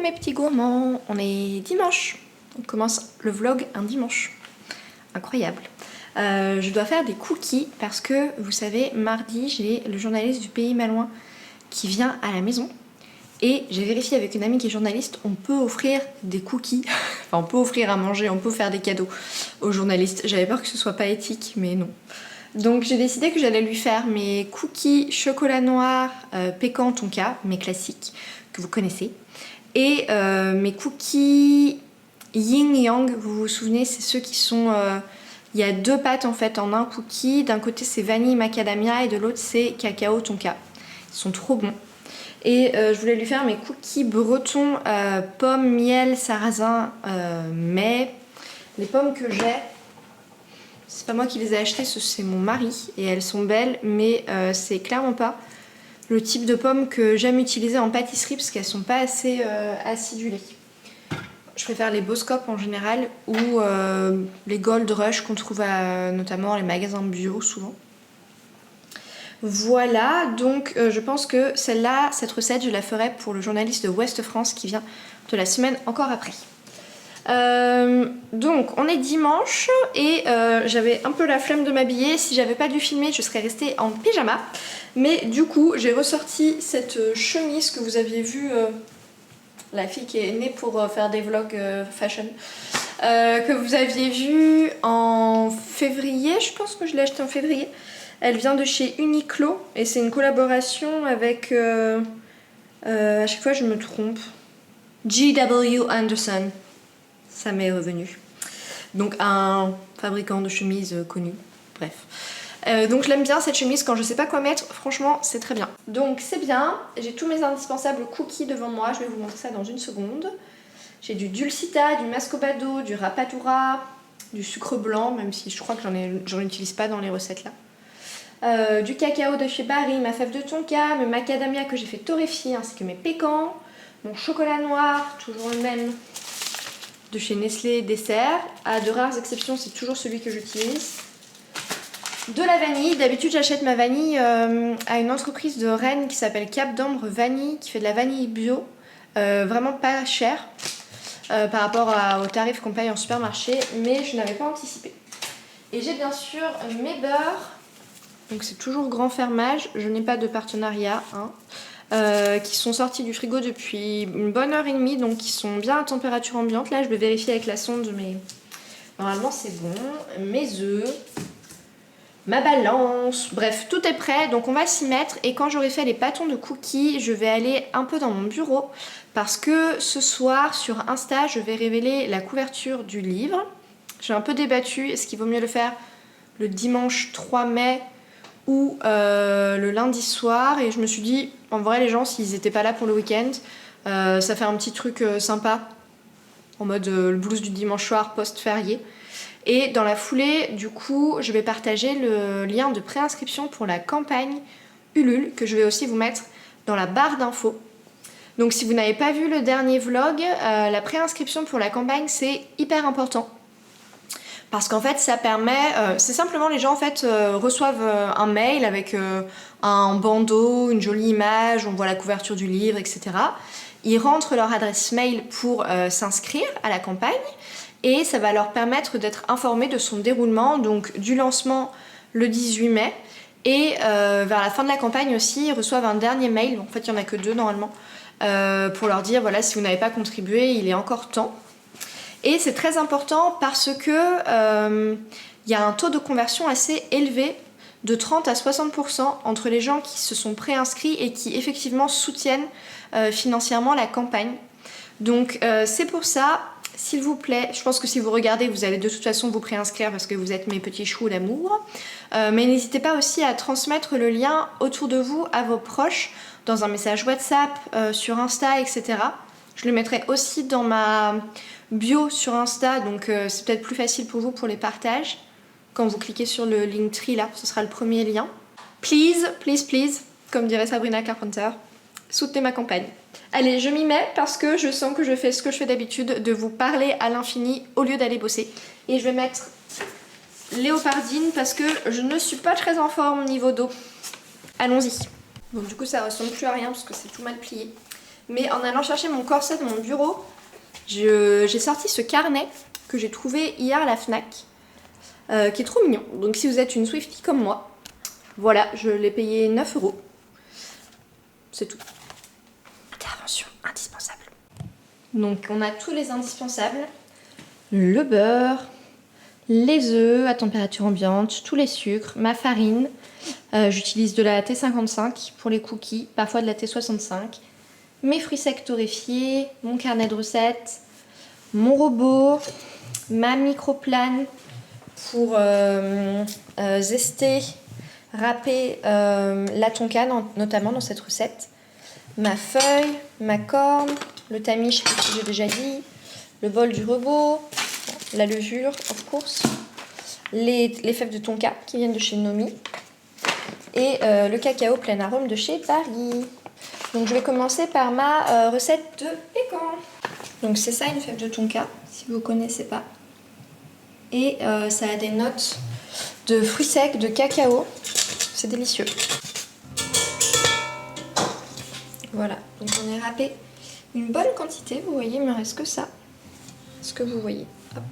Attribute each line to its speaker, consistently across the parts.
Speaker 1: mes petits gourmands, on est dimanche. On commence le vlog un dimanche. Incroyable. Je dois faire des cookies parce que vous savez, mardi j'ai le journaliste du Pays Malouin qui vient à la maison. Et j'ai vérifié avec une amie qui est journaliste, on peut offrir des cookies. Enfin, on peut offrir à manger, on peut faire des cadeaux aux journalistes. J'avais peur que ce soit pas éthique, mais non. Donc j'ai décidé que j'allais lui faire mes cookies chocolat noir, pécan tonka, mes classiques, que vous connaissez. Et mes cookies yin yang, vous vous souvenez, c'est ceux qui sont... il y a deux pâtes en fait en un cookie. D'un côté c'est vanille macadamia et de l'autre c'est cacao tonka. Ils sont trop bons. Et je voulais lui faire mes cookies bretons pommes, miel, sarrasin, mais les pommes que j'ai, c'est pas moi qui les ai achetées, c'est mon mari et elles sont belles, mais c'est clairement pas le type de pommes que j'aime utiliser en pâtisserie parce qu'elles sont pas assez acidulées. Je préfère les Boskop en général ou les Gold Rush qu'on trouve notamment dans les magasins bio souvent. Voilà, donc je pense que celle-là, cette recette, je la ferai pour le journaliste de Ouest France qui vient de la semaine encore après. Donc on est dimanche et j'avais un peu la flemme de m'habiller. Si j'avais pas dû filmer, je serais restée en pyjama. Mais du coup, j'ai ressorti cette chemise que vous aviez vue, la fille qui est née pour faire des vlogs fashion, que vous aviez vue en février. Je pense que je l'ai achetée en février. Elle vient de chez Uniqlo et c'est une collaboration avec, à chaque fois je me trompe, J.W. Anderson, ça m'est revenu. Donc un fabricant de chemises connu, bref. Donc je l'aime bien cette chemise, quand je sais pas quoi mettre, franchement c'est très bien. Donc c'est bien, j'ai tous mes indispensables cookies devant moi, je vais vous montrer ça dans une seconde. J'ai du Dulcita, du Mascobado, du Rapadura, du sucre blanc, même si je crois que j'en utilise pas dans les recettes là. Du cacao de chez Barry, ma fève de tonka, mes macadamia que j'ai fait torréfier ainsi que mes pécans, mon chocolat noir, toujours le même, de chez Nestlé Dessert. À de rares exceptions, c'est toujours celui que j'utilise. De la vanille, d'habitude j'achète ma vanille à une entreprise de Rennes qui s'appelle Cap d'Ambre Vanille, qui fait de la vanille bio, vraiment pas cher par rapport aux tarifs qu'on paye en supermarché, mais je n'avais pas anticipé. Et j'ai bien sûr mes beurres. Donc c'est toujours grand fermage, je n'ai pas de partenariat, hein, qui sont sortis du frigo depuis une bonne heure et demie, donc qui sont bien à température ambiante. Là je vais vérifier avec la sonde, mais normalement c'est bon. Mes œufs, ma balance, bref tout est prêt, donc on va s'y mettre. Et quand j'aurai fait les pâtons de cookies, je vais aller un peu dans mon bureau, parce que ce soir sur Insta je vais révéler la couverture du livre. J'ai un peu débattu, est-ce qu'il vaut mieux le faire le dimanche 3 mai ou le lundi soir, et je me suis dit en vrai les gens s'ils étaient pas là pour le week-end, ça fait un petit truc sympa en mode le blues du dimanche soir post-férié. Et dans la foulée du coup je vais partager le lien de préinscription pour la campagne Ulule que je vais aussi vous mettre dans la barre d'infos. Donc si vous n'avez pas vu le dernier vlog, la préinscription pour la campagne c'est hyper important. Parce qu'en fait ça permet, c'est simplement les gens en fait reçoivent un mail avec un bandeau, une jolie image, on voit la couverture du livre, etc. Ils rentrent leur adresse mail pour s'inscrire à la campagne et ça va leur permettre d'être informés de son déroulement, donc du lancement le 18 mai et vers la fin de la campagne aussi ils reçoivent un dernier mail, en fait il n'y en a que 2 normalement, pour leur dire voilà si vous n'avez pas contribué il est encore temps. Et c'est très important parce que y a un taux de conversion assez élevé, de 30 à 60% entre les gens qui se sont préinscrits et qui effectivement soutiennent financièrement la campagne. Donc c'est pour ça, s'il vous plaît, je pense que si vous regardez, vous allez de toute façon vous préinscrire parce que vous êtes mes petits choux d'amour. Mais n'hésitez pas aussi à transmettre le lien autour de vous à vos proches, dans un message WhatsApp, sur Insta, etc. Je le mettrai aussi dans ma bio sur Insta, donc c'est peut-être plus facile pour vous pour les partages. Quand vous cliquez sur le Linktree là, ce sera le premier lien. Please, please, please, comme dirait Sabrina Carpenter, soutenez ma campagne. Allez, je m'y mets parce que je sens que je fais ce que je fais d'habitude, de vous parler à l'infini au lieu d'aller bosser. Et je vais mettre léopardine parce que je ne suis pas très en forme niveau dos. Allons-y. Bon, du coup ça ressemble plus à rien parce que c'est tout mal plié. Mais en allant chercher mon corset de mon bureau, j'ai sorti ce carnet que j'ai trouvé hier à la Fnac, qui est trop mignon. Donc si vous êtes une Swiftie comme moi, voilà, je l'ai payé 9 €. C'est tout. Intervention indispensable. Donc on a tous les indispensables. Le beurre, les œufs à température ambiante, tous les sucres, ma farine. J'utilise de la T55 pour les cookies, parfois de la T65. Mes fruits secs torréfiés, mon carnet de recettes, mon robot, ma microplane pour zester, râper la tonka, notamment dans cette recette, ma feuille, ma corne, le tamis, je sais pas si j'ai déjà dit, le bol du robot, la levure, of course, les fèves de tonka qui viennent de chez Nomi et le cacao plein arôme de chez Paris. Donc je vais commencer par ma recette de pécan. Donc c'est ça une fève de tonka, si vous ne connaissez pas. Et ça a des notes de fruits secs, de cacao. C'est délicieux. Voilà, donc j'en ai râpé une bonne quantité. Vous voyez, il me reste que ça. Ce que vous voyez. Hop.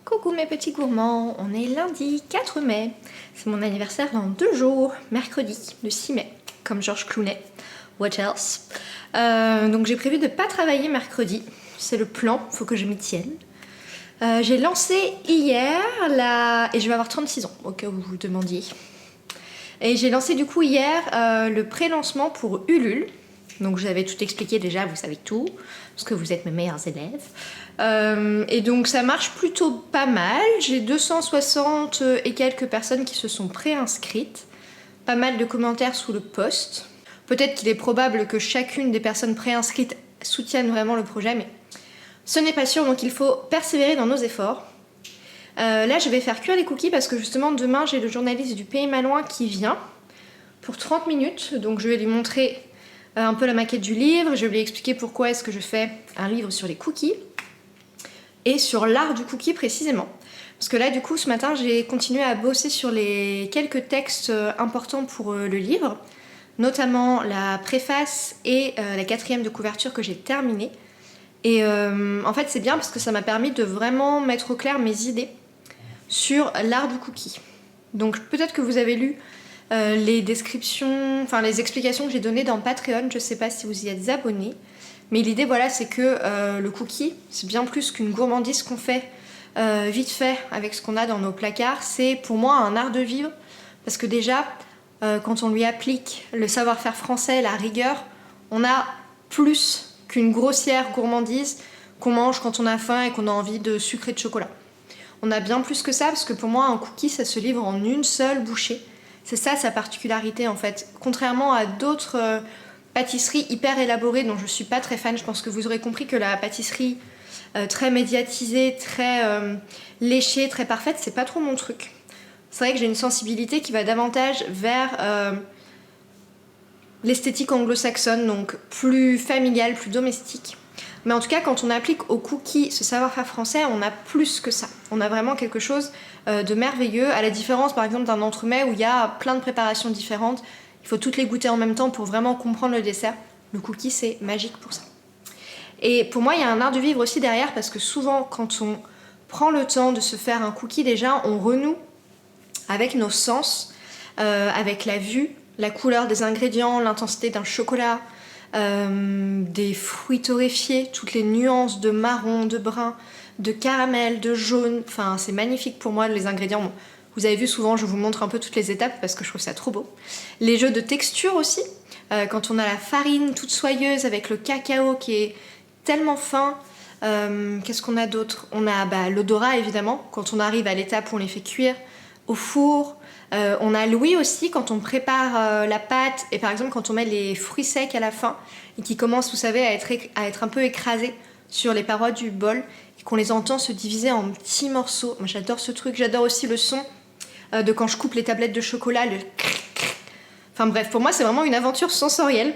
Speaker 1: Coucou mes petits gourmands, on est lundi 4 mai, c'est mon anniversaire dans 2 jours, mercredi, le 6 mai, comme Georges Clooney, what else. Donc j'ai prévu de ne pas travailler mercredi, c'est le plan, faut que je m'y tienne. J'ai lancé hier et je vais avoir 36 ans, au cas où vous vous demandiez. Et j'ai lancé du coup hier le pré-lancement pour Ulule. Donc je vous avais tout expliqué déjà, vous savez tout, parce que vous êtes mes meilleurs élèves. Et donc ça marche plutôt pas mal. J'ai 260 et quelques personnes qui se sont préinscrites. Pas mal de commentaires sous le post. Peut-être qu'il est probable que chacune des personnes préinscrites soutiennent vraiment le projet, mais ce n'est pas sûr, donc il faut persévérer dans nos efforts. Là je vais faire cuire les cookies parce que justement demain j'ai le journaliste du Pays Malouin qui vient pour 30 minutes. Donc je vais lui montrer un peu la maquette du livre, je vais lui expliquer pourquoi est-ce que je fais un livre sur les cookies et sur l'art du cookie précisément. Parce que là du coup ce matin j'ai continué à bosser sur les quelques textes importants pour le livre, notamment la préface et la 4e de couverture que j'ai terminée. Et en fait c'est bien parce que ça m'a permis de vraiment mettre au clair mes idées sur l'art du cookie. Donc peut-être que vous avez lu les descriptions, enfin les explications que j'ai données dans Patreon, je sais pas si vous y êtes abonnés, mais l'idée voilà c'est que le cookie c'est bien plus qu'une gourmandise qu'on fait vite fait avec ce qu'on a dans nos placards, c'est pour moi un art de vivre parce que déjà quand on lui applique le savoir-faire français, la rigueur, on a plus qu'une grossière gourmandise qu'on mange quand on a faim et qu'on a envie de sucre et de chocolat. On a bien plus que ça parce que pour moi un cookie ça se livre en une seule bouchée. C'est ça sa particularité en fait. Contrairement à d'autres pâtisseries hyper élaborées dont je suis pas très fan, je pense que vous aurez compris que la pâtisserie très médiatisée, très léchée, très parfaite, c'est pas trop mon truc. C'est vrai que j'ai une sensibilité qui va davantage vers l'esthétique anglo-saxonne, donc plus familiale, plus domestique. Mais en tout cas, quand on applique au cookie ce savoir-faire français, on a plus que ça. On a vraiment quelque chose de merveilleux, à la différence par exemple d'un entremets où il y a plein de préparations différentes. Il faut toutes les goûter en même temps pour vraiment comprendre le dessert. Le cookie, c'est magique pour ça. Et pour moi, il y a un art de vivre aussi derrière, parce que souvent, quand on prend le temps de se faire un cookie, déjà, on renoue avec nos sens, avec la vue, la couleur des ingrédients, l'intensité d'un chocolat, des fruits torréfiés, toutes les nuances de marron, de brun, de caramel, de jaune. Enfin, c'est magnifique pour moi, les ingrédients. Bon, vous avez vu, souvent, je vous montre un peu toutes les étapes parce que je trouve ça trop beau. Les jeux de texture aussi, quand on a la farine toute soyeuse avec le cacao qui est tellement fin. Qu'est-ce qu'on a d'autre? On a l'odorat évidemment, quand on arrive à l'étape où on les fait cuire au four. On a l'ouïe aussi quand on prépare la pâte et par exemple quand on met les fruits secs à la fin et qui commencent, vous savez, à être un peu écrasés sur les parois du bol et qu'on les entend se diviser en petits morceaux. Moi j'adore ce truc, j'adore aussi le son de quand je coupe les tablettes de chocolat, le cric, cric. Enfin bref, pour moi c'est vraiment une aventure sensorielle.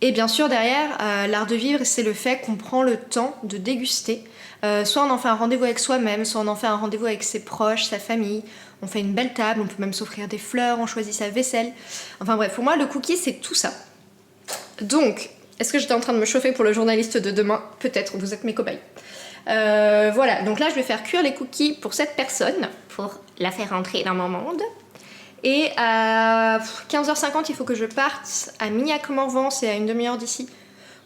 Speaker 1: Et bien sûr derrière, l'art de vivre, c'est le fait qu'on prend le temps de déguster. Soit on en fait un rendez-vous avec soi-même, soit on en fait un rendez-vous avec ses proches, sa famille. On fait une belle table, on peut même s'offrir des fleurs, on choisit sa vaisselle. Enfin bref, pour moi le cookie c'est tout ça. Donc, est-ce que j'étais en train de me chauffer pour le journaliste de demain? Peut-être, vous êtes mes cobayes. Voilà, donc là je vais faire cuire les cookies pour cette personne, pour la faire entrer dans mon monde. Et à 15h50, il faut que je parte à Mignac-Morvan, c'est à une demi-heure d'ici,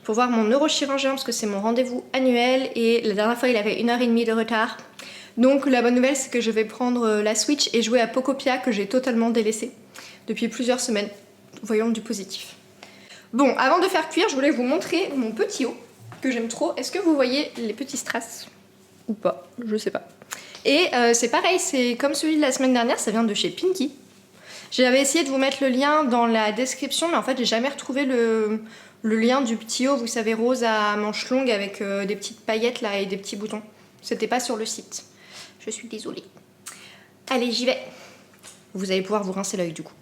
Speaker 1: pour voir mon neurochirurgien parce que c'est mon rendez-vous annuel et la dernière fois il avait 1h30 de retard. Donc la bonne nouvelle c'est que je vais prendre la Switch et jouer à Pokopia que j'ai totalement délaissé depuis plusieurs semaines. Voyons du positif. Bon, avant de faire cuire, je voulais vous montrer mon petit haut que j'aime trop. Est-ce que vous voyez les petits strass ou pas? Je sais pas. Et c'est pareil, c'est comme celui de la semaine dernière, ça vient de chez Pinky. J'avais essayé de vous mettre le lien dans la description, mais en fait j'ai jamais retrouvé le lien du petit haut, vous savez, rose à manches longues avec des petites paillettes là et des petits boutons. C'était pas sur le site. Je suis désolée. Allez, j'y vais. Vous allez pouvoir vous rincer l'œil du coup.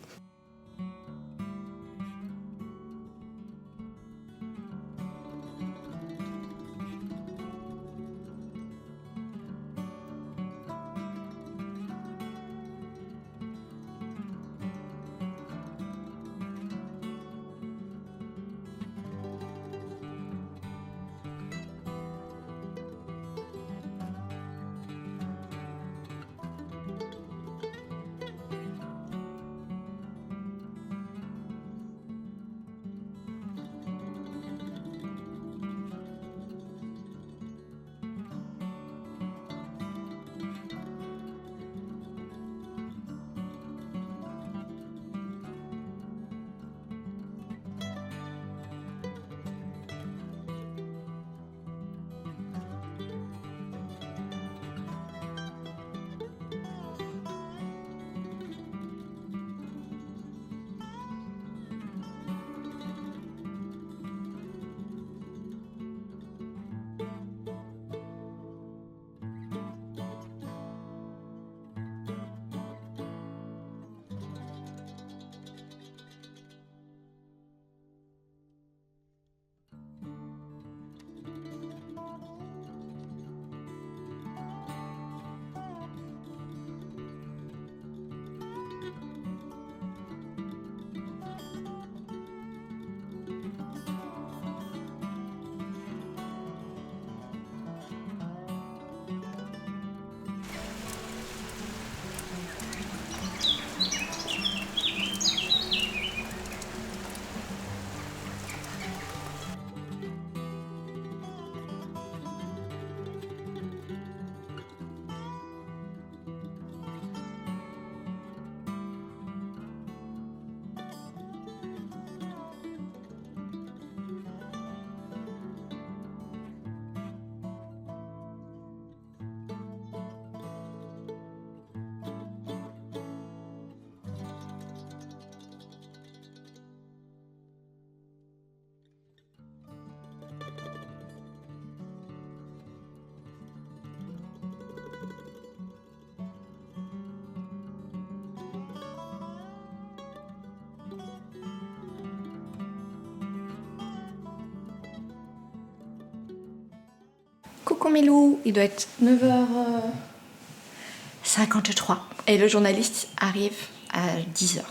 Speaker 1: Coucou mes loups, il doit être 9h53 et le journaliste arrive à 10h.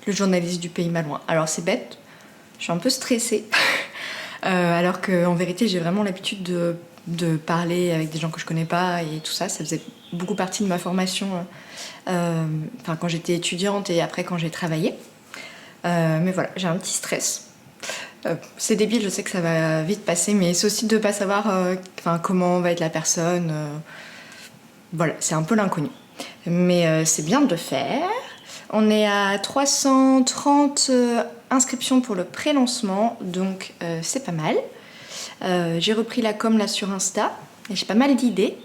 Speaker 1: Le journaliste du Pays Malouin. Alors c'est bête, je suis un peu stressée. Alors qu'en vérité j'ai vraiment l'habitude de parler avec des gens que je connais pas et tout ça. Ça faisait beaucoup partie de ma formation quand j'étais étudiante et après quand j'ai travaillé. Mais voilà, j'ai un petit stress. C'est débile, je sais que ça va vite passer, mais c'est aussi de ne pas savoir comment va être la personne. Voilà, c'est un peu l'inconnu. Mais c'est bien de le faire. On est à 330 inscriptions pour le pré-lancement, donc c'est pas mal. J'ai repris la com là sur Insta et j'ai pas mal d'idées.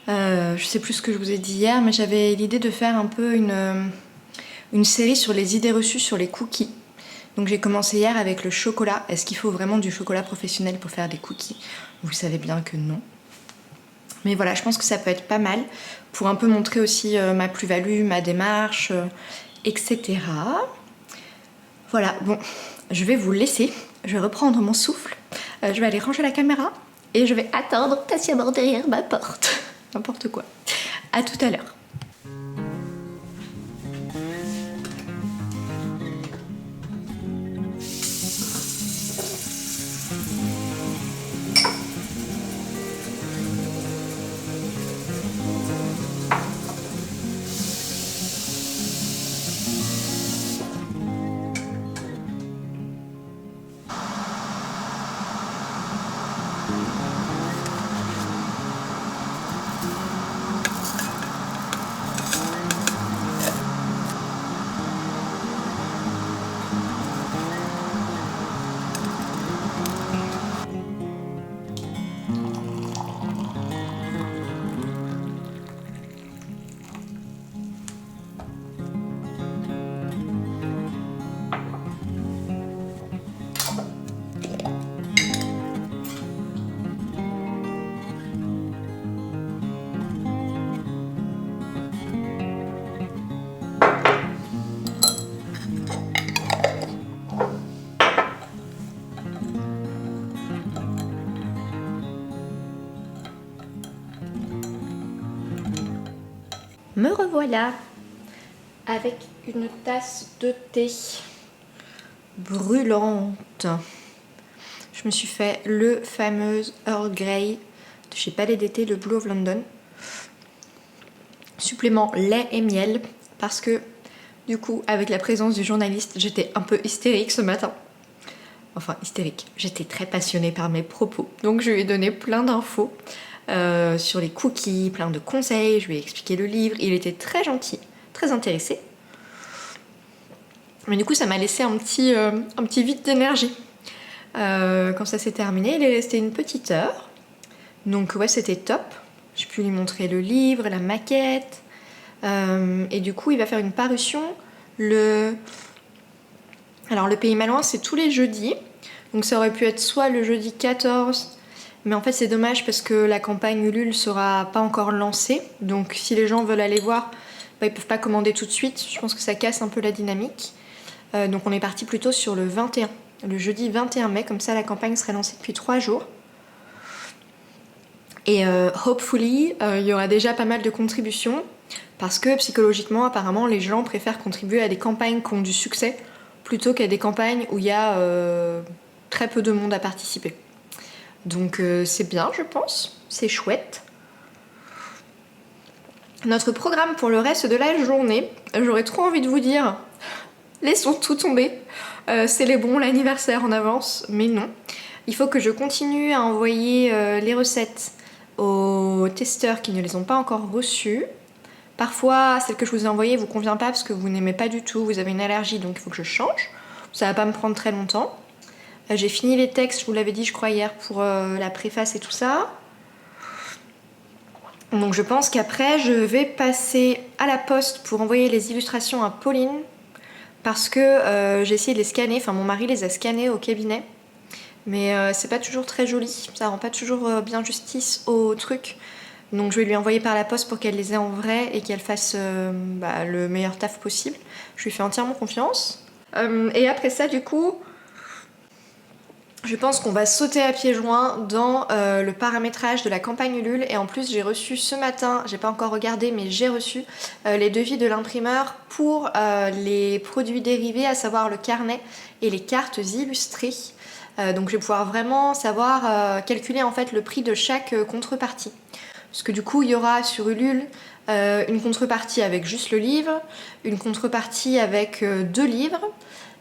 Speaker 1: Je sais plus ce que je vous ai dit hier, mais j'avais l'idée de faire un peu une série sur les idées reçues sur les cookies. Donc j'ai commencé hier avec le chocolat. Est-ce qu'il faut vraiment du chocolat professionnel pour faire des cookies? Vous savez bien que non. Mais voilà, je pense que ça peut être pas mal pour un peu montrer aussi ma plus-value, ma démarche, etc. Voilà, bon, je vais vous laisser. Je vais reprendre mon souffle. Je vais aller ranger la caméra et je vais attendre patiemment derrière ma porte. N'importe quoi. À tout à l'heure. Me revoilà avec une tasse de thé brûlante. Je me suis fait le fameux Earl Grey de chez Palais d'été, le Blue of London. Supplément lait et miel parce que du coup avec la présence du journaliste j'étais un peu hystérique ce matin. Enfin hystérique, j'étais très passionnée par mes propos. Donc je lui ai donné plein d'infos. Sur les cookies, plein de conseils, je lui ai expliqué le livre, il était très gentil, très intéressé. Mais du coup ça m'a laissé un petit vide d'énergie. Quand ça s'est terminé, il est resté une petite heure. Donc ouais, c'était top. J'ai pu lui montrer le livre, la maquette. Et du coup il va faire une parution Alors le Pays Malouin c'est tous les jeudis. Donc ça aurait pu être soit le jeudi 14, mais en fait c'est dommage parce que la campagne Ulule sera pas encore lancée. Donc si les gens veulent aller voir, ils peuvent pas commander tout de suite. Je pense que ça casse un peu la dynamique. Donc on est parti plutôt sur le 21, le jeudi 21 mai, comme ça la campagne serait lancée depuis 3 jours. Et hopefully, il y aura déjà pas mal de contributions parce que psychologiquement apparemment les gens préfèrent contribuer à des campagnes qui ont du succès plutôt qu'à des campagnes où il y a très peu de monde à participer. Donc c'est bien je pense, c'est chouette. Notre programme pour le reste de la journée, j'aurais trop envie de vous dire, laissons tout tomber, célébrons l'anniversaire en avance, mais non. Il faut que je continue à envoyer les recettes aux testeurs qui ne les ont pas encore reçues. Parfois, celle que je vous ai envoyée vous convient pas parce que vous n'aimez pas du tout, vous avez une allergie, donc il faut que je change. Ça va pas me prendre très longtemps. J'ai fini les textes, je vous l'avais dit je crois hier, pour la préface et tout ça. Donc je pense qu'après je vais passer à la poste pour envoyer les illustrations à Pauline parce que j'ai essayé de les scanner, enfin mon mari les a scannés au cabinet. Mais c'est pas toujours très joli, ça rend pas toujours bien justice au truc. Donc je vais lui envoyer par la poste pour qu'elle les ait en vrai et qu'elle fasse le meilleur taf possible. Je lui fais entièrement confiance. Et après ça du coup, je pense qu'on va sauter à pieds joints dans le paramétrage de la campagne Ulule. Et en plus, j'ai reçu ce matin, j'ai pas encore regardé, mais j'ai reçu les devis de l'imprimeur pour les produits dérivés, à savoir le carnet et les cartes illustrées. Donc je vais pouvoir vraiment savoir calculer en fait le prix de chaque contrepartie. Parce que du coup, il y aura sur Ulule une contrepartie avec juste le livre, une contrepartie avec 2 livres,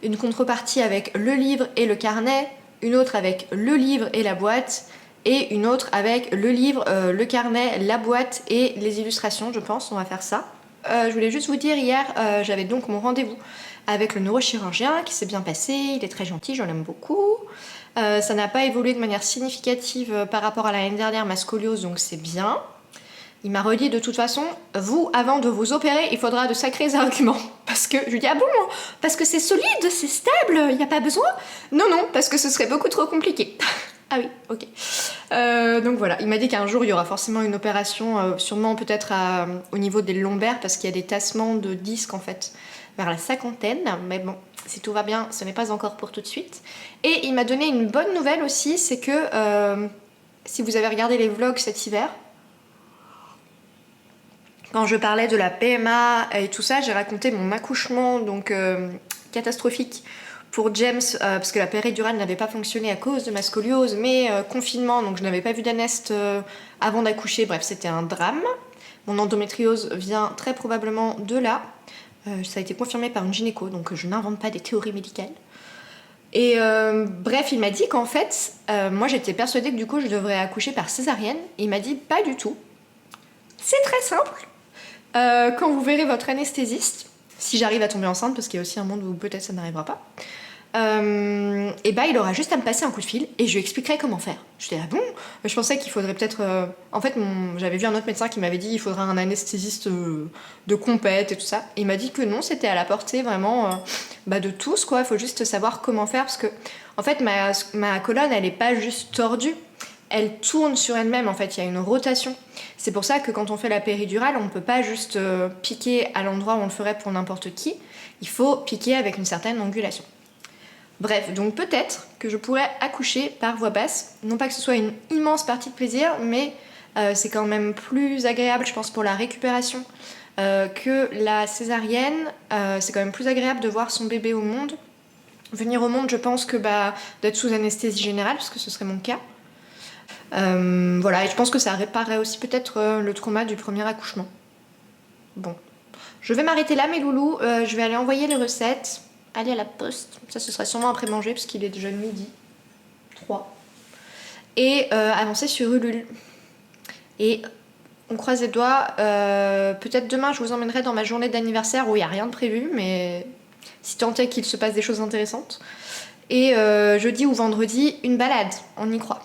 Speaker 1: une contrepartie avec le livre et le carnet, une autre avec le livre et la boîte, et une autre avec le livre, le carnet, la boîte et les illustrations, je pense. On va faire ça. Je voulais juste vous dire, hier, j'avais donc mon rendez-vous avec le neurochirurgien qui s'est bien passé. Il est très gentil, je l'aime beaucoup. Ça n'a pas évolué de manière significative par rapport à l'année dernière, ma scoliose, donc c'est bien. Il m'a redit de toute façon, vous, avant de vous opérer, il faudra de sacrés arguments. Parce que je lui dis, ah bon, parce que c'est solide, c'est stable, il n'y a pas besoin. Non, non, parce que ce serait beaucoup trop compliqué. Ah oui, ok. Donc voilà, il m'a dit qu'un jour il y aura forcément une opération, sûrement peut-être au niveau des lombaires, parce qu'il y a des tassements de disques en fait, vers la 50aine. Mais bon, si tout va bien, ce n'est pas encore pour tout de suite. Et il m'a donné une bonne nouvelle aussi, c'est que si vous avez regardé les vlogs cet hiver, quand je parlais de la PMA et tout ça, j'ai raconté mon accouchement donc catastrophique pour James parce que la péridurale n'avait pas fonctionné à cause de ma scoliose, mais confinement, donc je n'avais pas vu d'anest avant d'accoucher. Bref, c'était un drame. Mon endométriose vient très probablement de là. Ça a été confirmé par une gynéco, donc je n'invente pas des théories médicales. Et bref, il m'a dit qu'en fait, moi j'étais persuadée que du coup je devrais accoucher par césarienne. Et il m'a dit pas du tout. C'est très simple. Quand vous verrez votre anesthésiste, si j'arrive à tomber enceinte, parce qu'il y a aussi un monde où peut-être ça n'arrivera pas, et bah il aura juste à me passer un coup de fil et je lui expliquerai comment faire. Je dis ah bon, je pensais qu'il faudrait peut-être en fait j'avais vu un autre médecin qui m'avait dit il faudrait un anesthésiste de compète et tout ça, et il m'a dit que non, c'était à la portée vraiment de tous quoi. Il faut juste savoir comment faire, parce que en fait ma colonne elle est pas juste tordue, elle tourne sur elle-même, en fait, il y a une rotation. C'est pour ça que quand on fait la péridurale, on ne peut pas juste piquer à l'endroit où on le ferait pour n'importe qui. Il faut piquer avec une certaine angulation. Bref, donc peut-être que je pourrais accoucher par voie basse. Non pas que ce soit une immense partie de plaisir, mais c'est quand même plus agréable, je pense, pour la récupération que la césarienne. C'est quand même plus agréable de voir son bébé au monde. Venir au monde, je pense que d'être sous anesthésie générale, parce que ce serait mon cas. Voilà, et je pense que ça réparerait aussi peut-être le trauma du premier accouchement. Bon, je vais m'arrêter là mes loulous, je vais aller envoyer les recettes, aller à la poste, ça ce sera sûrement après manger parce qu'il est déjà midi 3, et avancer sur Ulule. Et on croise les doigts, peut-être demain je vous emmènerai dans ma journée d'anniversaire où il n'y a rien de prévu, mais si tant est qu'il se passe des choses intéressantes. Et jeudi ou vendredi, une balade, on y croit.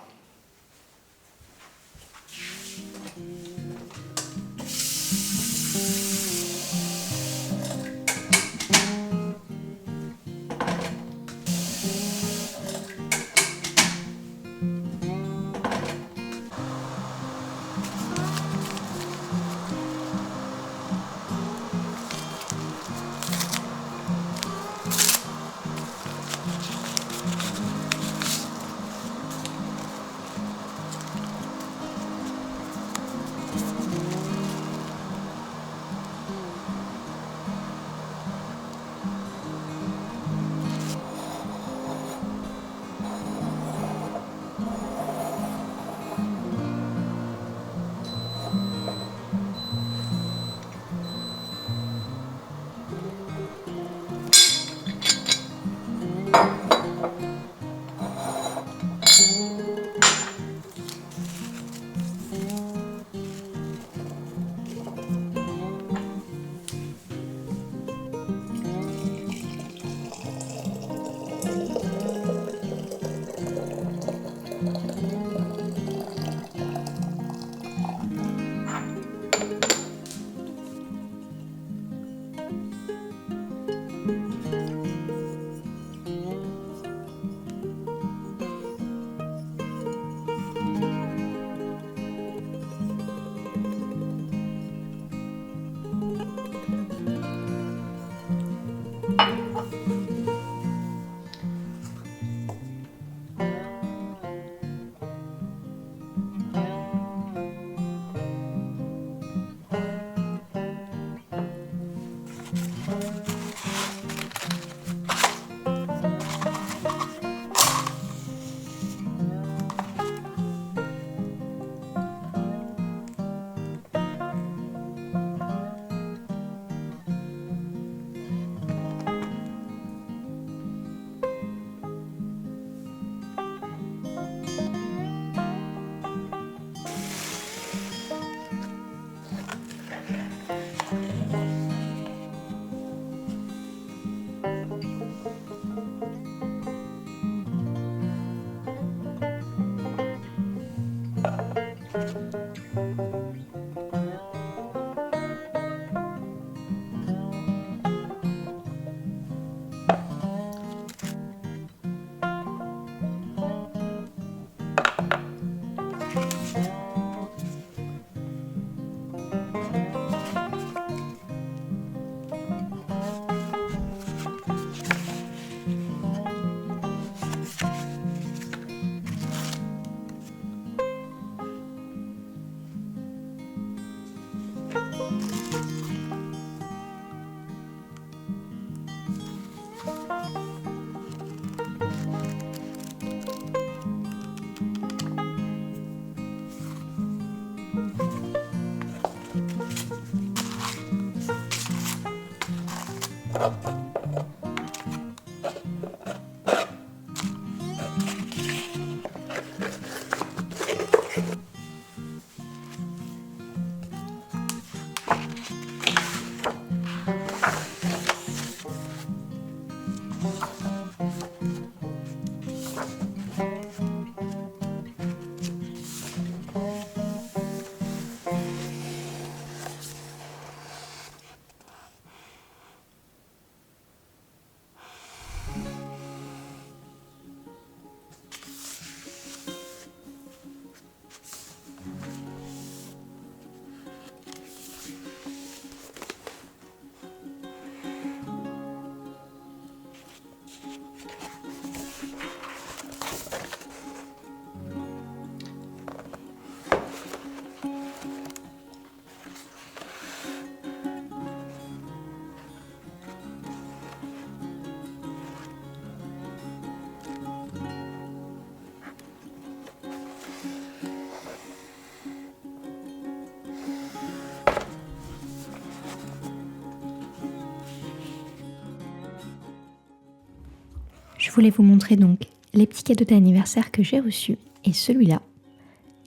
Speaker 2: Je voulais vous montrer donc les petits cadeaux d'anniversaire que j'ai reçus et celui-là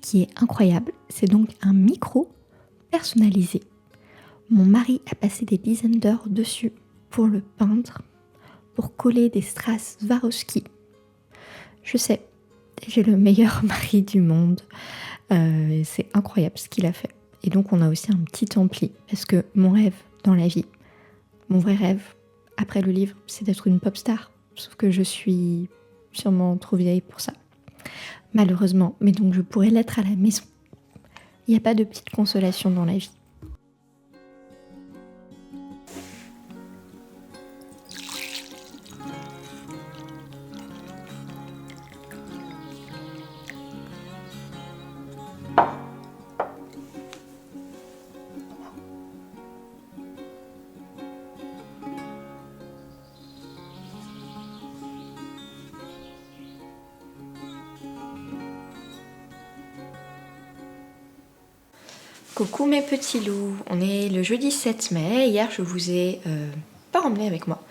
Speaker 2: qui est incroyable, c'est donc un micro personnalisé. Mon mari a passé des dizaines d'heures dessus pour le peindre, pour coller des strass Swarovski. Je sais, j'ai le meilleur mari du monde, c'est incroyable ce qu'il a fait. Et donc on a aussi un petit ampli parce que mon rêve dans la vie, mon vrai rêve après le livre, c'est d'être une pop star. Sauf que je suis sûrement trop vieille pour ça. Malheureusement, mais donc je pourrais l'être à la maison. Il n'y a pas de petite consolation dans la vie.
Speaker 1: Coucou mes petits loups, on est le jeudi 7 mai, hier je vous ai pas emmené avec moi,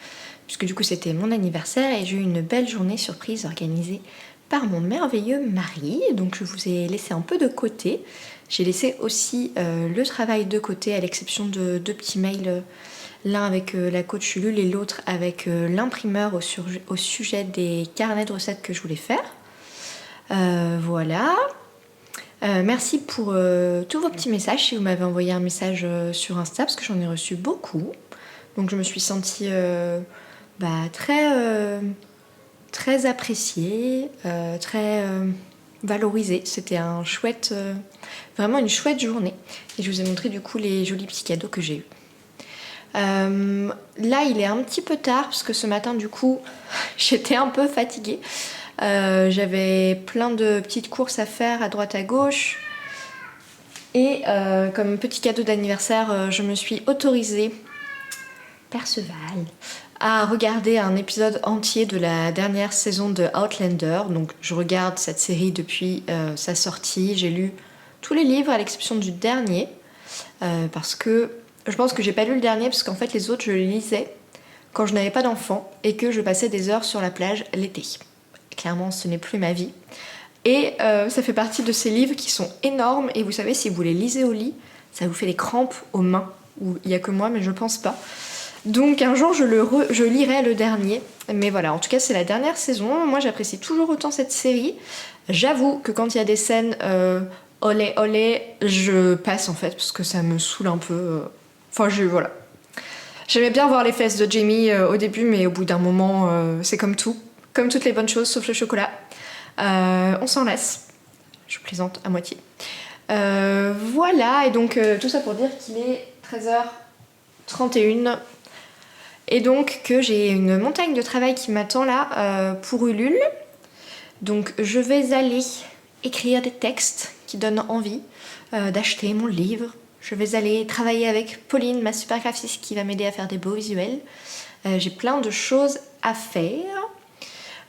Speaker 1: puisque du coup c'était mon anniversaire et j'ai eu une belle journée surprise organisée par mon merveilleux mari, donc je vous ai laissé un peu de côté, j'ai laissé aussi le travail de côté à l'exception de deux petits mails, l'un avec la coach Ulule et l'autre avec l'imprimeur au sujet des carnets de recettes que je voulais faire. Voilà. Merci pour tous vos petits messages, si vous m'avez envoyé un message sur Insta, parce que j'en ai reçu beaucoup. Donc je me suis sentie très appréciée, très valorisée. C'était vraiment une chouette journée. Et je vous ai montré du coup les jolis petits cadeaux que j'ai eus. Là il est un petit peu tard, parce que ce matin du coup j'étais un peu fatiguée. J'avais plein de petites courses à faire à droite à gauche et comme petit cadeau d'anniversaire je me suis autorisée, Perceval, à regarder un épisode entier de la dernière saison de Outlander. Donc je regarde cette série depuis sa sortie, j'ai lu tous les livres à l'exception du dernier parce que je pense que j'ai pas lu le dernier parce qu'en fait les autres je les lisais quand je n'avais pas d'enfant et que je passais des heures sur la plage l'été. Clairement, ce n'est plus ma vie. Et ça fait partie de ces livres qui sont énormes. Et vous savez, si vous les lisez au lit, ça vous fait des crampes aux mains. Ou il n'y a que moi, mais je pense pas. Donc un jour, je lirai le dernier. Mais voilà, en tout cas, c'est la dernière saison. Moi, j'apprécie toujours autant cette série. J'avoue que quand il y a des scènes olé olé, je passe en fait, parce que ça me saoule un peu. Enfin, voilà. J'aimais bien voir les fesses de Jamie au début, mais au bout d'un moment, c'est comme tout. Comme toutes les bonnes choses, sauf le chocolat. On s'en lasse. Je plaisante à moitié. Voilà, et donc tout ça pour dire qu'il est 13h31. Et donc que j'ai une montagne de travail qui m'attend là pour Ulule. Donc je vais aller écrire des textes qui donnent envie d'acheter mon livre. Je vais aller travailler avec Pauline, ma super graphiste, qui va m'aider à faire des beaux visuels. J'ai plein de choses à faire.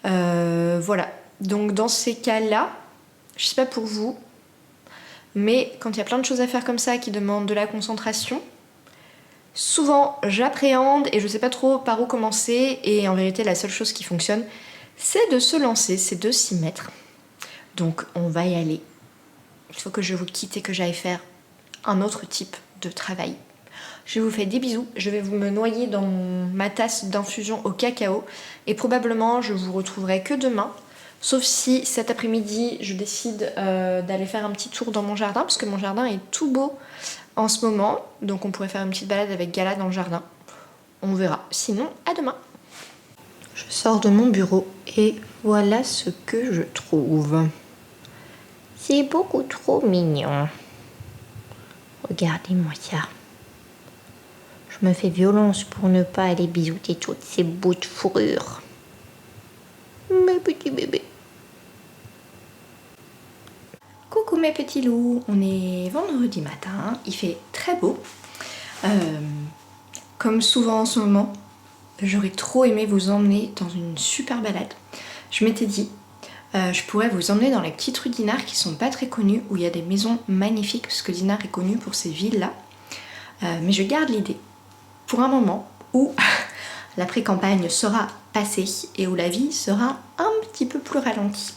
Speaker 1: Voilà, donc dans ces cas-là, je sais pas pour vous, mais quand il y a plein de choses à faire comme ça qui demandent de la concentration, Souvent j'appréhende et je sais pas trop par où commencer, et en vérité la seule chose qui fonctionne c'est de se lancer, c'est de s'y mettre. Donc on va y aller. Il faut que je vous quitte et que j'aille faire un autre type de travail. Je vous fais des bisous, je vais me noyer dans ma tasse d'infusion au cacao et probablement je vous retrouverai que demain, sauf si cet après-midi je décide d'aller faire un petit tour dans mon jardin parce que mon jardin est tout beau en ce moment, donc on pourrait faire une petite balade avec Gala dans le jardin. On verra, sinon à demain. Je sors de mon bureau et voilà ce que je trouve. C'est beaucoup trop mignon. Regardez-moi ça. Je me fais violence pour ne pas aller bisouter toutes ces bouts de fourrure. Mes petits bébés. Coucou mes petits loups, on est vendredi matin, il fait très beau. Comme souvent en ce moment, j'aurais trop aimé vous emmener dans une super balade. Je m'étais dit, je pourrais vous emmener dans les petites rues d'Inard qui sont pas très connues, où il y a des maisons magnifiques, parce que Dinard est connu pour ces villes-là. Mais je garde l'idée pour un moment où l'après-campagne sera passée et où la vie sera un petit peu plus ralentie.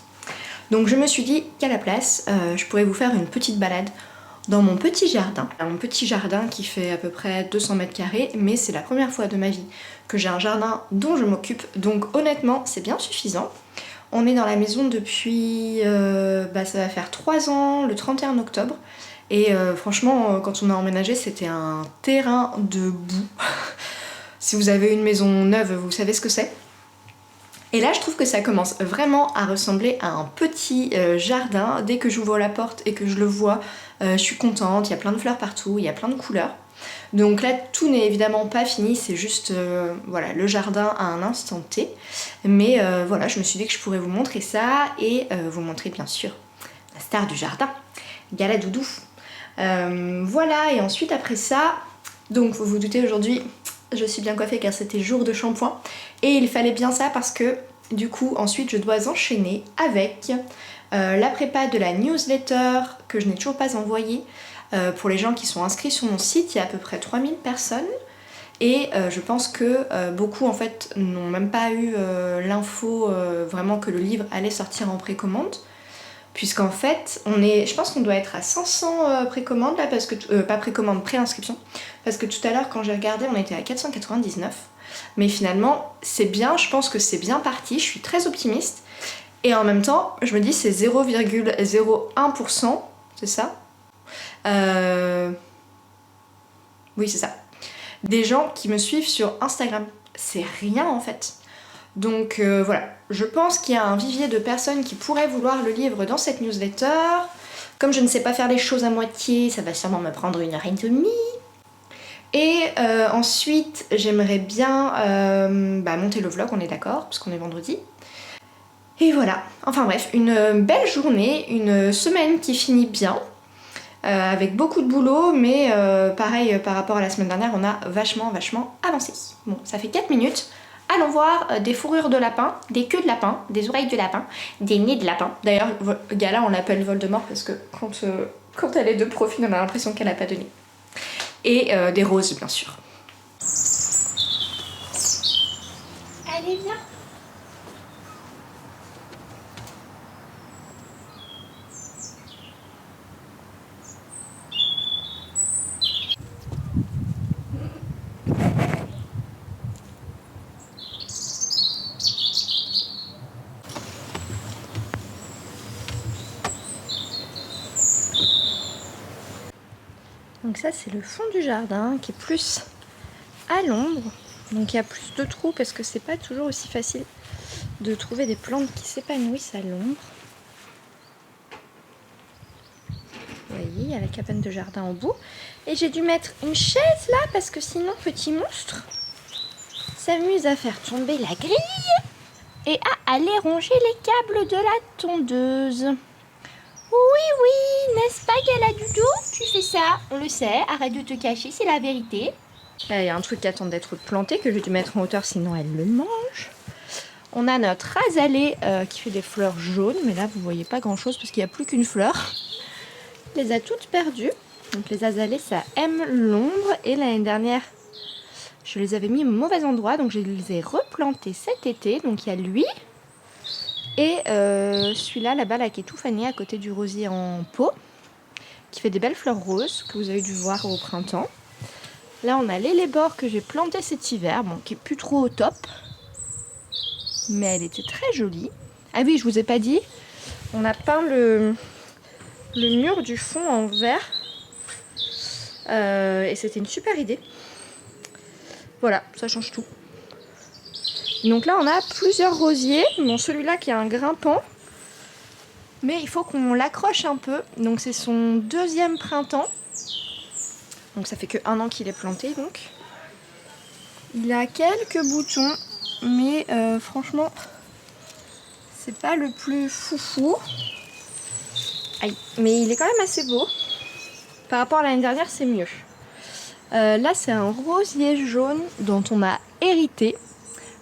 Speaker 1: Donc je me suis dit qu'à la place, je pourrais vous faire une petite balade dans mon petit jardin. Un petit jardin qui fait à peu près 200 mètres carrés, mais c'est la première fois de ma vie que j'ai un jardin dont je m'occupe, donc honnêtement c'est bien suffisant. On est dans la maison depuis, ça va faire 3 ans, le 31 octobre. Et franchement, quand on a emménagé, c'était un terrain de boue. Si vous avez une maison neuve, vous savez ce que c'est. Et là, je trouve que ça commence vraiment à ressembler à un petit jardin. Dès que j'ouvre la porte et que je le vois, je suis contente. Il y a plein de fleurs partout, il y a plein de couleurs. Donc là, tout n'est évidemment pas fini, c'est juste voilà, le jardin à un instant T. Mais voilà, je me suis dit que je pourrais vous montrer ça et vous montrer bien sûr la star du jardin, Gala Doudou. Voilà, et ensuite après ça, donc vous vous doutez, aujourd'hui je suis bien coiffée car c'était jour de shampoing et il fallait bien ça parce que du coup ensuite je dois enchaîner avec la prépa de la newsletter que je n'ai toujours pas envoyée. Pour les gens qui sont inscrits sur mon site, il y a à peu près 3000 personnes et je pense que beaucoup en fait n'ont même pas eu l'info vraiment que le livre allait sortir en précommande. Puisqu'en fait, je pense qu'on doit être à 500 précommandes là, parce que pas précommande, préinscription, parce que tout à l'heure quand j'ai regardé, on était à 499. Mais finalement, c'est bien, je pense que c'est bien parti, je suis très optimiste. Et en même temps, je me dis c'est 0,01%, c'est ça Oui, c'est ça. Des gens qui me suivent sur Instagram. C'est rien en fait. Donc voilà, je pense qu'il y a un vivier de personnes qui pourraient vouloir le livre dans cette newsletter. Comme je ne sais pas faire les choses à moitié, ça va sûrement me prendre 1h30. Et ensuite, j'aimerais bien monter le vlog, on est d'accord, parce qu'on est vendredi. Et voilà, enfin bref, une belle journée, une semaine qui finit bien. Avec beaucoup de boulot, mais pareil, par rapport à la semaine dernière, on a vachement avancé. Bon, ça fait 4 minutes. Allons voir des fourrures de lapin, des queues de lapin, des oreilles de lapin, des nez de lapin. D'ailleurs, Gala, on l'appelle Voldemort parce que quand elle est de profil, on a l'impression qu'elle n'a pas de nez. Et des roses, bien sûr. Allez, viens. Donc ça c'est le fond du jardin qui est plus à l'ombre, donc il y a plus de trous parce que c'est pas toujours aussi facile de trouver des plantes qui s'épanouissent à l'ombre. Vous voyez, il y a la cabane de jardin en bout et j'ai dû mettre une chaise là parce que sinon petit monstre s'amuse à faire tomber la grille et à aller ronger les câbles de la tondeuse. Oui, n'est-ce pas Gala Doudou? Tu fais ça, on le sait, arrête de te cacher, c'est la vérité. Il y a un truc qui attend d'être planté que j'ai dû mettre en hauteur, sinon elle le mange. On a notre azalée qui fait des fleurs jaunes, mais là vous voyez pas grand chose parce qu'il n'y a plus qu'une fleur. Elle les a toutes perdues. Donc les azalées ça aime l'ombre et l'année dernière
Speaker 2: Je les avais mis au mauvais endroit, donc je les ai replantés cet été. Donc il y a lui et celui-là, là-bas, là, qui est tout fané à côté du rosier en pot, qui fait des belles fleurs roses que vous avez dû voir au printemps. Là, on a l'élébore que j'ai planté cet hiver, bon, qui est plus trop au top, mais elle était très jolie. Ah oui, je vous ai pas dit, on a peint le mur du fond en vert, et c'était une super idée. Voilà, ça change tout. Donc là, on a plusieurs rosiers. Bon, celui-là qui a un grimpant, mais il faut qu'on l'accroche un peu. Donc c'est son deuxième printemps. Donc ça fait que 1 an qu'il est planté, donc. Il a quelques boutons, mais franchement, c'est pas le plus foufou. Aïe, mais il est quand même assez beau. Par rapport à l'année dernière, c'est mieux. Là, c'est un rosier jaune dont on a hérité.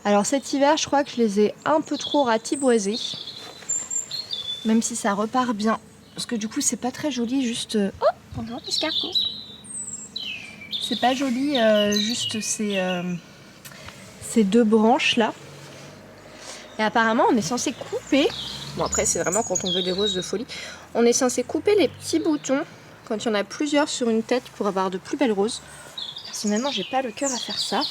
Speaker 2: Alors cet hiver, je crois que je les ai un peu trop ratiboisés. Même si ça repart bien. Parce que du coup, c'est pas très joli, juste... Oh, bonjour, Piscarco. C'est pas joli, juste ces 2 branches là. Et apparemment, on est censé couper... Bon, après, c'est vraiment quand on veut des roses de folie. On est censé couper les petits boutons quand il y en a plusieurs sur une tête pour avoir de plus belles roses. Personnellement, j'ai pas le cœur à faire ça.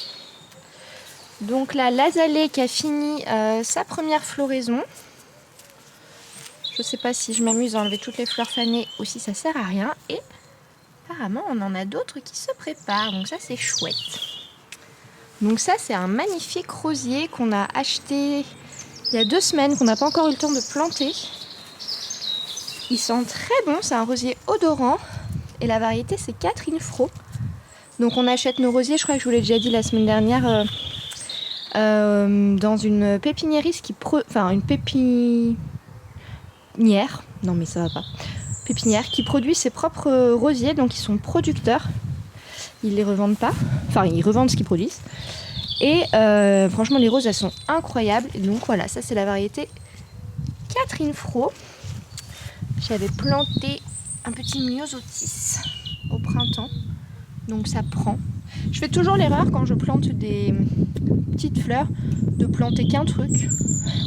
Speaker 2: Donc là, l'azalée qui a fini sa première floraison. Je sais pas si je m'amuse à enlever toutes les fleurs fanées ou si ça sert à rien. Et apparemment, on en a d'autres qui se préparent. Donc ça, c'est chouette. Donc ça, c'est un magnifique rosier qu'on a acheté il y a 2 semaines, qu'on n'a pas encore eu le temps de planter. Il sent très bon. C'est un rosier odorant. Et la variété, c'est Catherine Fro. Donc on achète nos rosiers, je crois que je vous l'ai déjà dit la semaine dernière... dans une pépiniériste une pépinière, non mais ça va pas, pépinière qui produit ses propres rosiers, donc ils sont producteurs, ils les revendent pas, enfin ils revendent ce qu'ils produisent, et franchement les roses elles sont incroyables, et donc voilà, ça c'est la variété Catherine Fro. J'avais planté un petit myosotis au printemps, donc ça prend. Je fais toujours l'erreur quand je plante des petites fleurs de planter qu'un truc.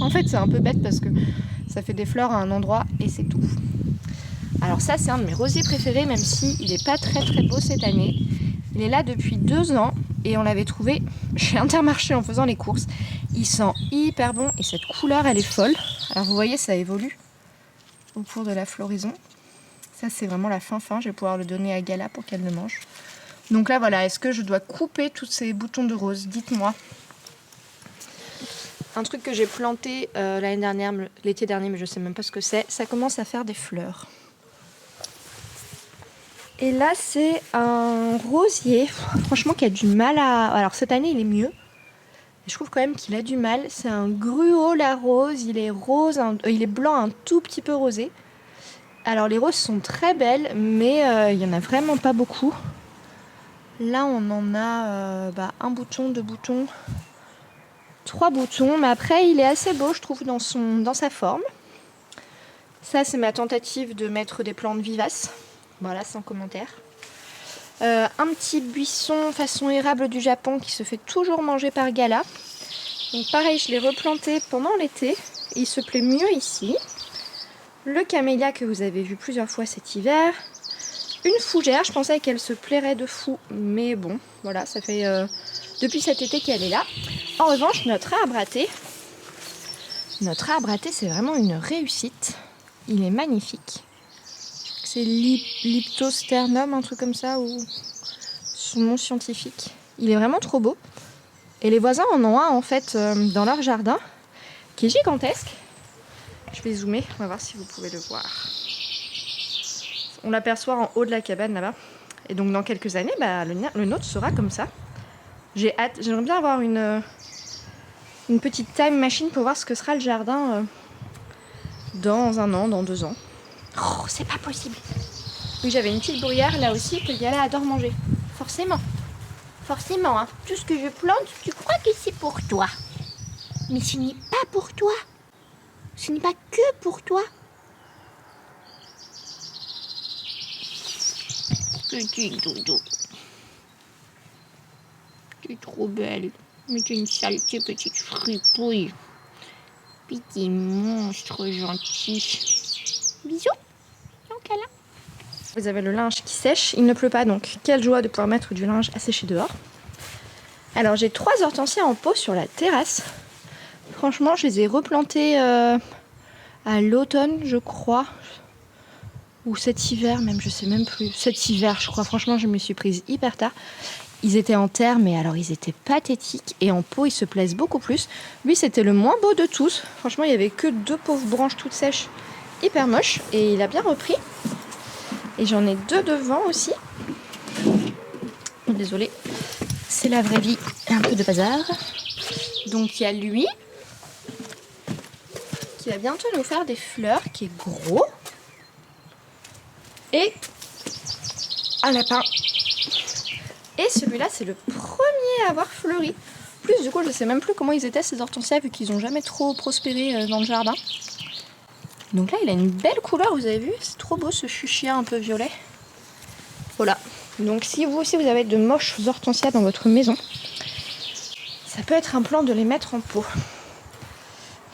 Speaker 2: En fait, c'est un peu bête parce que ça fait des fleurs à un endroit et c'est tout. Alors ça, c'est un de mes rosiers préférés, même s'il n'est pas très très beau cette année. Il est là depuis 2 ans et on l'avait trouvé chez Intermarché en faisant les courses. Il sent hyper bon et cette couleur, elle est folle. Alors vous voyez, ça évolue au cours de la floraison. Ça, c'est vraiment la fin. Je vais pouvoir le donner à Gala pour qu'elle le mange. Donc là, voilà, est-ce que je dois couper tous ces boutons de rose? Dites-moi. Un truc que j'ai planté l'année dernière, l'été dernier, mais je sais même pas ce que c'est. Ça commence à faire des fleurs. Et là, c'est un rosier, franchement, qui a du mal à... Alors cette année, il est mieux. Je trouve quand même qu'il a du mal. C'est un gruau la rose. Il est rose, il est blanc, un tout petit peu rosé. Alors les roses sont très belles, mais il y en a vraiment pas beaucoup. Là, on en a 1 bouton, 2 boutons, 3 boutons. Mais après, il est assez beau, je trouve, dans sa forme. Ça, c'est ma tentative de mettre des plantes vivaces. Voilà, sans commentaire. Un petit buisson façon érable du Japon qui se fait toujours manger par Gala. Donc pareil, je l'ai replanté pendant l'été. Il se plaît mieux ici. Le camélia que vous avez vu plusieurs fois cet hiver. Une fougère, je pensais qu'elle se plairait de fou, mais bon, voilà, ça fait depuis cet été qu'elle est là. En revanche, notre arbre à thé, c'est vraiment une réussite. Il est magnifique. C'est Lyptosternum, un truc comme ça, ou son nom scientifique. Il est vraiment trop beau. Et les voisins en ont un, en fait, dans leur jardin, qui est gigantesque. Je vais zoomer, on va voir si vous pouvez le voir. On l'aperçoit en haut de la cabane là-bas. Et donc dans quelques années, le nôtre sera comme ça. J'ai hâte. J'aimerais bien avoir une petite time machine pour voir ce que sera le jardin dans 1 an, dans 2 ans. Oh, c'est pas possible. Oui, j'avais une petite bruyère là aussi que Gala adore manger. Forcément. Forcément, hein. Tout ce que je plante, tu crois que c'est pour toi. Mais ce n'est pas pour toi. Ce n'est pas que pour toi. Petit doudou.
Speaker 3: T'es trop belle. Mais t'es une saleté petite fripouille. Petit monstre gentil. Bisous. Un câlin.
Speaker 1: Vous avez le linge qui sèche, il ne pleut pas donc quelle joie de pouvoir mettre du linge à sécher dehors. Alors j'ai 3 hortensias en pot sur la terrasse. Franchement je les ai replantés à l'automne je crois. Ou cet hiver même, je sais même plus. Cet hiver je crois, franchement je me suis prise hyper tard. Ils étaient en terre mais alors ils étaient pathétiques et en pot ils se plaisent beaucoup plus. Lui c'était le moins beau de tous. Franchement il n'y avait que 2 pauvres branches toutes sèches hyper moches et il a bien repris. Et j'en ai 2 devant aussi. Désolée, c'est la vraie vie, un peu de bazar. Donc il y a lui qui va bientôt nous faire des fleurs, qui est gros. Et un lapin. Et celui-là c'est le premier à avoir fleuri. Plus du coup je sais même plus comment ils étaient ces hortensias vu qu'ils n'ont jamais trop prospéré dans le jardin. Donc là il a une belle couleur, vous avez vu, c'est trop beau ce fuchsia un peu violet. Voilà, donc si vous aussi vous avez de moches hortensias dans votre maison, ça peut être un plan de les mettre en pot.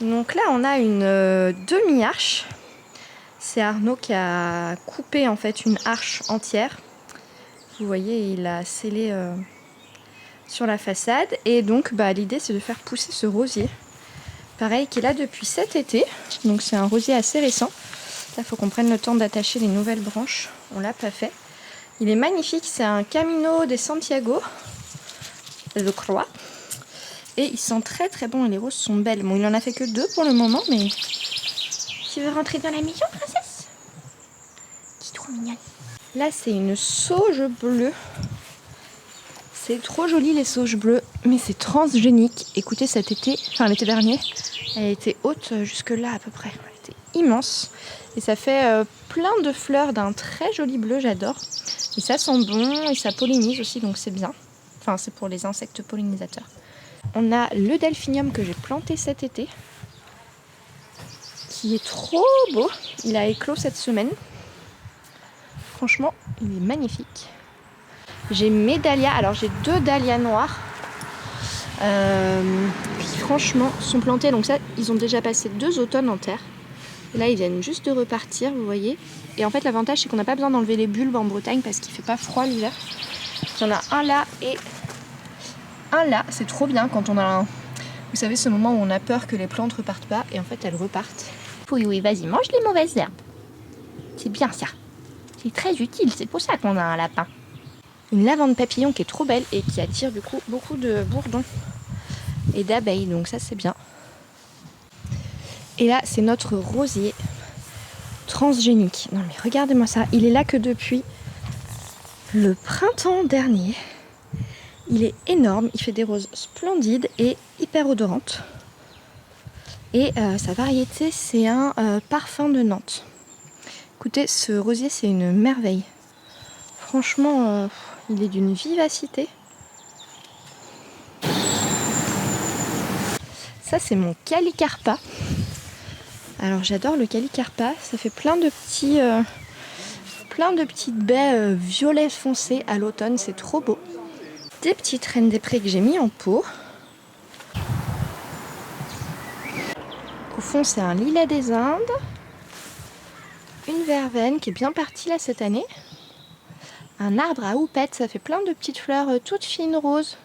Speaker 1: Donc là on a une demi-arche. C'est Arnaud qui a coupé en fait une arche entière. Vous voyez il a scellé sur la façade. Et donc l'idée c'est de faire pousser ce rosier. Pareil qui est là depuis cet été. Donc c'est un rosier assez récent. Là il faut qu'on prenne le temps d'attacher les nouvelles branches. On l'a pas fait. Il est magnifique, c'est un Camino de Santiago, je crois. Et il sent très très bon et les roses sont belles. Bon, il en a fait que 2 pour le moment, mais... Tu veux rentrer dans la maison, princesse? Qui est trop mignonne. Là, c'est une sauge bleue. C'est trop joli les sauges bleues, mais c'est transgénique. Écoutez, cet été, enfin l'été dernier, elle était haute jusque là à peu près. Elle était immense. Et ça fait plein de fleurs d'un très joli bleu, j'adore. Et ça sent bon et ça pollinise aussi, donc c'est bien. Enfin, c'est pour les insectes pollinisateurs. On a le delphinium que j'ai planté cet été, qui est trop beau. Il a éclos cette semaine. Franchement, il est magnifique. J'ai mes dahlias. Alors, j'ai 2 dahlias noirs. Qui franchement sont plantés. Donc ça, ils ont déjà passé 2 automnes en terre. Et là, ils viennent juste de repartir, vous voyez. Et en fait, l'avantage, c'est qu'on n'a pas besoin d'enlever les bulbes en Bretagne parce qu'il fait pas froid l'hiver. Il y en a un là et un là. C'est trop bien quand on a un... Vous savez, ce moment où on a peur que les plantes repartent pas et en fait, elles repartent.
Speaker 3: Oui, oui, vas-y, mange les mauvaises herbes. C'est bien ça. C'est très utile, c'est pour ça qu'on a un lapin.
Speaker 1: Une lavande papillon qui est trop belle et qui attire du coup beaucoup de bourdons et d'abeilles. Donc ça, c'est bien. Et là, c'est notre rosier transgénique. Non mais regardez-moi ça. Il est là que depuis le printemps dernier. Il est énorme. Il fait des roses splendides et hyper odorantes. Et sa variété, c'est un parfum de Nantes. Écoutez, ce rosier, c'est une merveille. Franchement, il est d'une vivacité. Ça, c'est mon Calicarpa. Alors, j'adore le Calicarpa. Ça fait plein de petites baies violet foncé à l'automne. C'est trop beau. Des petites reines des prés que j'ai mis en pot. Au fond, c'est un lilas des Indes. Une verveine qui est bien partie là cette année. Un arbre à houppette, ça fait plein de petites fleurs toutes fines roses,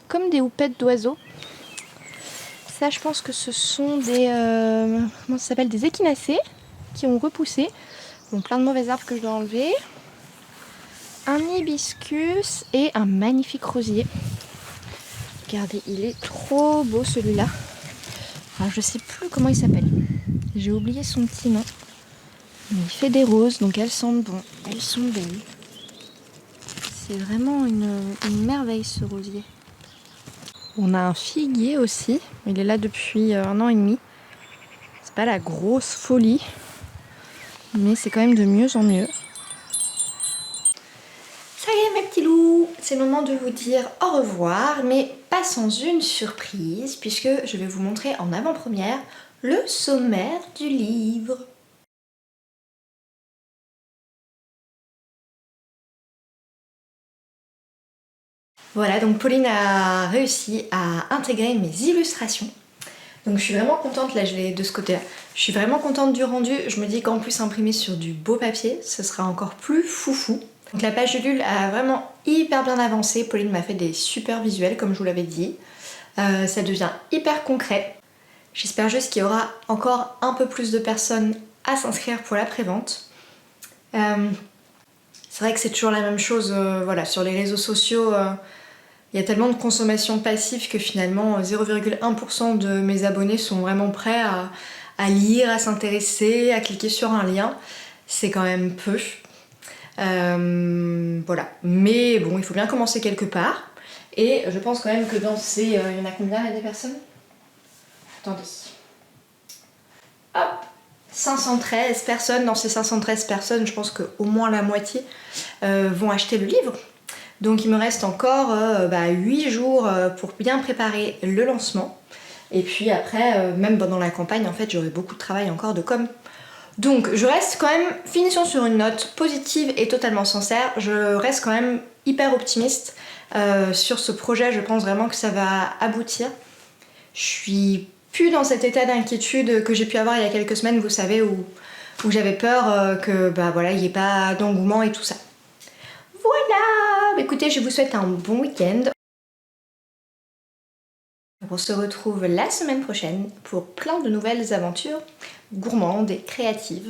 Speaker 1: comme des houpettes d'oiseaux. Ça, je pense que ce sont des comment ça s'appelle, des échinacées qui ont repoussé. Bon, plein de mauvaises herbes que je dois enlever. Un hibiscus et un magnifique rosier. Regardez, il est trop beau celui-là. Alors, je sais plus comment il s'appelle. J'ai oublié son petit nom. Mais il fait des roses, donc elles sentent bon. Elles sont belles. C'est vraiment une merveille ce rosier. On a un figuier aussi. Il est là depuis 1 an et demi. C'est pas la grosse folie. Mais c'est quand même de mieux en mieux. Ça y est mes petits loups, c'est le moment de vous dire au revoir, mais pas sans une surprise, puisque je vais vous montrer en avant-première le sommaire du livre. Voilà, donc Pauline a réussi à intégrer mes illustrations. Donc je suis vraiment contente, là je l'ai de ce côté-là. Je suis vraiment contente du rendu. Je me dis qu'en plus imprimé sur du beau papier, ce sera encore plus foufou. Donc la page de Lul a vraiment hyper bien avancé. Pauline m'a fait des super visuels comme je vous l'avais dit. Ça devient hyper concret. J'espère juste qu'il y aura encore un peu plus de personnes à s'inscrire pour la prévente. C'est vrai que c'est toujours la même chose, voilà, sur les réseaux sociaux. Il y a tellement de consommation passive que finalement 0,1% de mes abonnés sont vraiment prêts à lire, à s'intéresser, à cliquer sur un lien. C'est quand même peu. Voilà. Mais bon, il faut bien commencer quelque part. Et je pense quand même que dans ces... il y en a combien, il y a des personnes? Attendez. Hop, 513 personnes. Dans ces 513 personnes, je pense qu'au moins la moitié vont acheter le livre. Donc il me reste encore 8 jours pour bien préparer le lancement. Et puis après, même pendant la campagne, en fait, j'aurai beaucoup de travail encore de com. Donc je reste quand même, finissons sur une note positive et totalement sincère, je reste quand même hyper optimiste sur ce projet, je pense vraiment que ça va aboutir. Je suis plus dans cet état d'inquiétude que j'ai pu avoir il y a quelques semaines, vous savez, où j'avais peur que voilà, il n'y ait pas d'engouement et tout ça. Voilà, écoutez, je vous souhaite un bon week-end. On se retrouve la semaine prochaine pour plein de nouvelles aventures gourmandes et créatives.